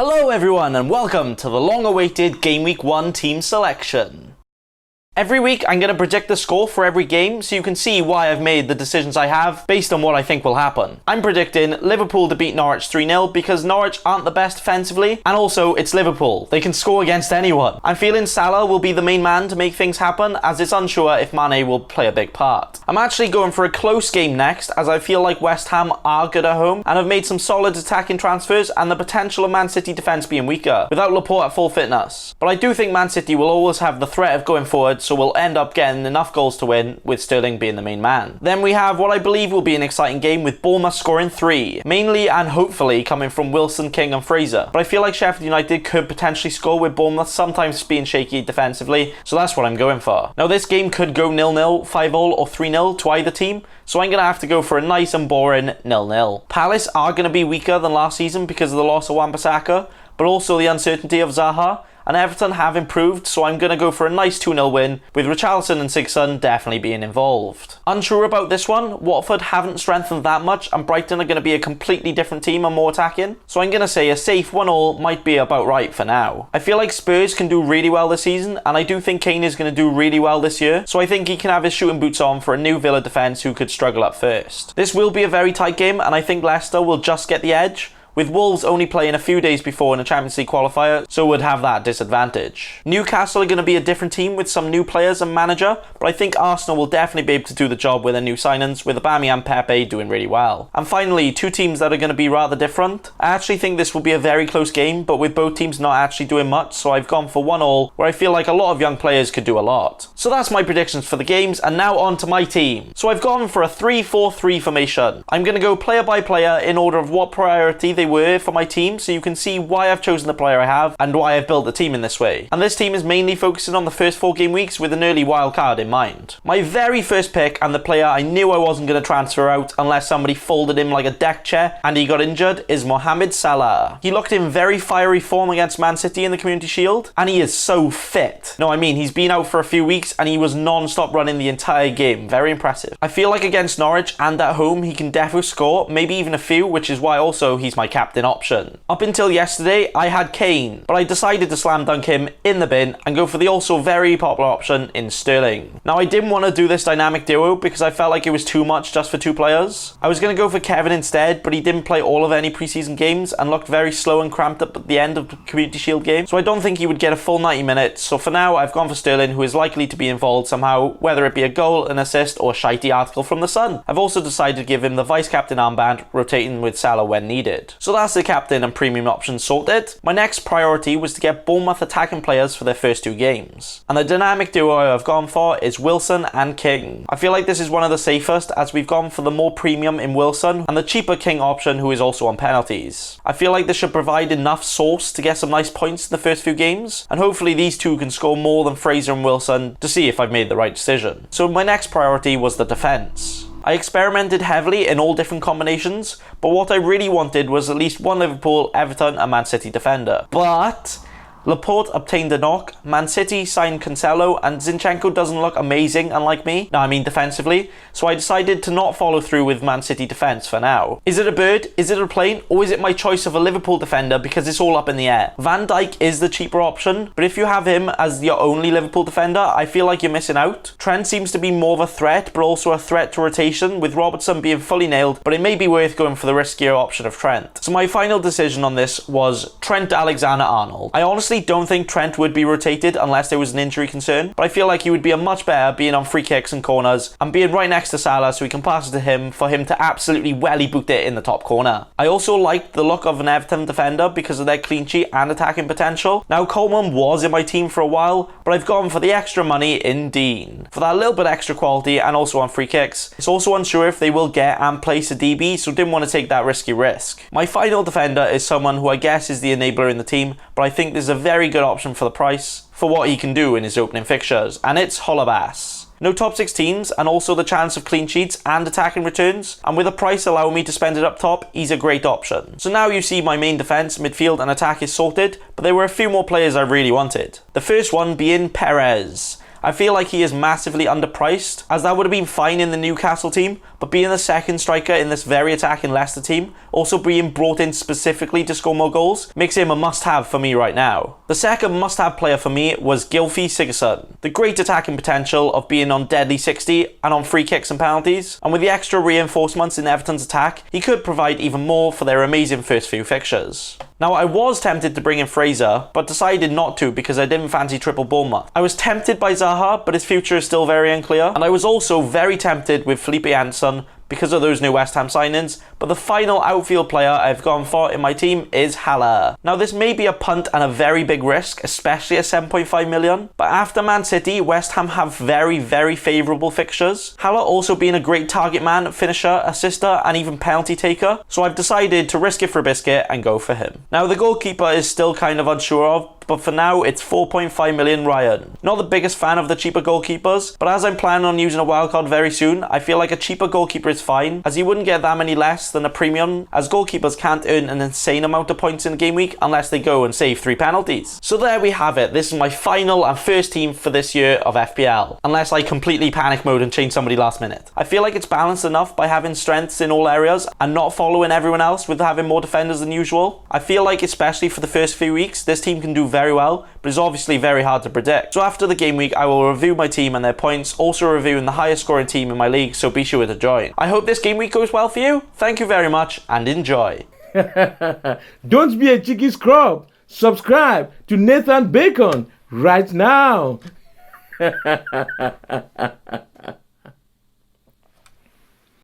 Hello everyone and welcome to the long-awaited Game Week 1 team selection. Every week I'm going to predict the score for every game so you can see why I've made the decisions I have based on what I think will happen. I'm predicting Liverpool to beat Norwich 3-0 because Norwich aren't the best defensively, and also it's Liverpool. They can score against anyone. I'm feeling Salah will be the main man to make things happen, as it's unsure if Mane will play a big part. I'm actually going for a close game next, as I feel like West Ham are good at home and have made some solid attacking transfers and the potential of Man City defence being weaker, without Laporte at full fitness. But I do think Man City will always have the threat of going forward, so we'll end up getting enough goals to win, with Sterling being the main man. Then we have what I believe will be an exciting game with Bournemouth scoring 3, mainly and hopefully coming from Wilson, King and Fraser. But I feel like Sheffield United could potentially score, with Bournemouth sometimes being shaky defensively, so that's what I'm going for. Now this game could go 0-0, 5-0 or 3-0 to either team, so I'm going to have to go for a nice and boring 0-0. Palace are going to be weaker than last season because of the loss of Wan-Bissaka, but also the uncertainty of Zaha. And Everton have improved, so I'm going to go for a nice 2-0 win, with Richarlison and Sigurdsson definitely being involved. Unsure about this one, Watford haven't strengthened that much, and Brighton are going to be a completely different team and more attacking, so I'm going to say a safe 1-1 might be about right for now. I feel like Spurs can do really well this season, and I do think Kane is going to do really well this year, so I think he can have his shooting boots on for a new Villa defence who could struggle at first. This will be a very tight game, and I think Leicester will just get the edge, with Wolves only playing a few days before in a Champions League qualifier, so would have that disadvantage. Newcastle are going to be a different team with some new players and manager, but I think Arsenal will definitely be able to do the job with their new signings, with Aubameyang and Pepe doing really well. And finally, two teams that are going to be rather different. I actually think this will be a very close game, but with both teams not actually doing much, so I've gone for 1-1, where I feel like a lot of young players could do a lot. So that's my predictions for the games, and now on to my team. So I've gone for a 3-4-3 formation. I'm going to go player by player in order of what priority they were for my team, so you can see why I've chosen the player I have and why I've built the team in this way. And this team is mainly focusing on the first 4 game weeks with an early wild card in mind. My very first pick, and the player I knew I wasn't going to transfer out unless somebody folded him like a deck chair and he got injured, is Mohamed Salah. He looked in very fiery form against Man City in the Community Shield, and he is so fit. No, I mean, he's been out for a few weeks and he was non-stop running the entire game. Very impressive. I feel like against Norwich and at home he can definitely score, maybe even a few, which is why also he's my captain option. Up until yesterday, I had Kane, but I decided to slam dunk him in the bin and go for the also very popular option in Sterling. Now, I didn't want to do this dynamic duo because I felt like it was too much just for 2 players. I was going to go for Kevin instead, but he didn't play all of any preseason games and looked very slow and cramped up at the end of the Community Shield game, so I don't think he would get a full 90 minutes. So for now, I've gone for Sterling, who is likely to be involved somehow, whether it be a goal, an assist, or a shitey article from The Sun. I've also decided to give him the vice-captain armband, rotating with Salah when needed. So that's the captain and premium options sorted. My next priority was to get Bournemouth attacking players for their first 2 games. And the dynamic duo I've gone for is Wilson and King. I feel like this is one of the safest, as we've gone for the more premium in Wilson and the cheaper King option, who is also on penalties. I feel like this should provide enough sauce to get some nice points in the first few games, and hopefully these two can score more than Fraser and Wilson to see if I've made the right decision. So my next priority was the defence. I experimented heavily in all different combinations, but what I really wanted was at least one Liverpool, Everton and Man City defender. But Laporte obtained a knock, Man City signed Cancelo, and Zinchenko doesn't look amazing, unlike me. No, I mean defensively. So I decided to not follow through with Man City defence for now. Is it a bird? Is it a plane? Or is it my choice of a Liverpool defender, because it's all up in the air? Van Dijk is the cheaper option, but if you have him as your only Liverpool defender, I feel like you're missing out. Trent seems to be more of a threat, but also a threat to rotation, with Robertson being fully nailed, but it may be worth going for the riskier option of Trent. So my final decision on this was Trent Alexander-Arnold. I honestly don't think Trent would be rotated unless there was an injury concern, but I feel like he would be a much better being on free kicks and corners and being right next to Salah, so we can pass it to him for him to absolutely welly boot it in the top corner. I also liked the look of an Everton defender because of their clean sheet and attacking potential. Now, Coleman was in my team for a while, but I've gone for the extra money in Dean for that little bit extra quality and also on free kicks. It's also unsure if they will get and place a DB, so didn't want to take that risky risk. My final defender is someone who I guess is the enabler in the team, but I think there's a very good option for the price for what he can do in his opening fixtures, and it's Holebas. No top 6 teams, and also the chance of clean sheets and attacking returns, and with a price allowing me to spend it up top, he's a great option. So now you see my main defence, midfield and attack is sorted, but there were a few more players I really wanted. The first one being Perez. I feel like he is massively underpriced, as that would have been fine in the Newcastle team, but being the second striker in this very attacking Leicester team, also being brought in specifically to score more goals, makes him a must-have for me right now. The second must-have player for me was Gylfi Sigurdsson. The great attacking potential of being on deadly 60 and on free kicks and penalties, and with the extra reinforcements in Everton's attack, he could provide even more for their amazing first few fixtures. Now, I was tempted to bring in Fraser, but decided not to because I didn't fancy triple Bournemouth. I was tempted by Zaha, but his future is still very unclear, and I was also very tempted with Felipe Anderson because of those new West Ham signings, but the final outfield player I've gone for in my team is Haller. Now, this may be a punt and a very big risk, especially at 7.5 million, but after Man City, West Ham have very favourable fixtures. Haller also being a great target man, finisher, assister, and even penalty taker, so I've decided to risk it for a biscuit and go for him. Now, the goalkeeper is still kind of unsure of, but for now it's 4.5 million Ryan. Not the biggest fan of the cheaper goalkeepers, but as I'm planning on using a wildcard very soon, I feel like a cheaper goalkeeper is fine, as he wouldn't get that many less than a premium, as goalkeepers can't earn an insane amount of points in a game week unless they go and save 3 penalties. So there we have it. This is my final and first team for this year of FPL, unless I completely panic mode and change somebody last minute. I feel like it's balanced enough by having strengths in all areas and not following everyone else with having more defenders than usual. I feel like, especially for the first few weeks, this team can do very well, but it's obviously very hard to predict. So after the game week, I will review my team and their points, also reviewing the highest scoring team in my league, so be sure to join. I hope this game week goes well for you. Thank you very much and enjoy. Don't be a cheeky scrub. Subscribe to Nathan Bacon right now.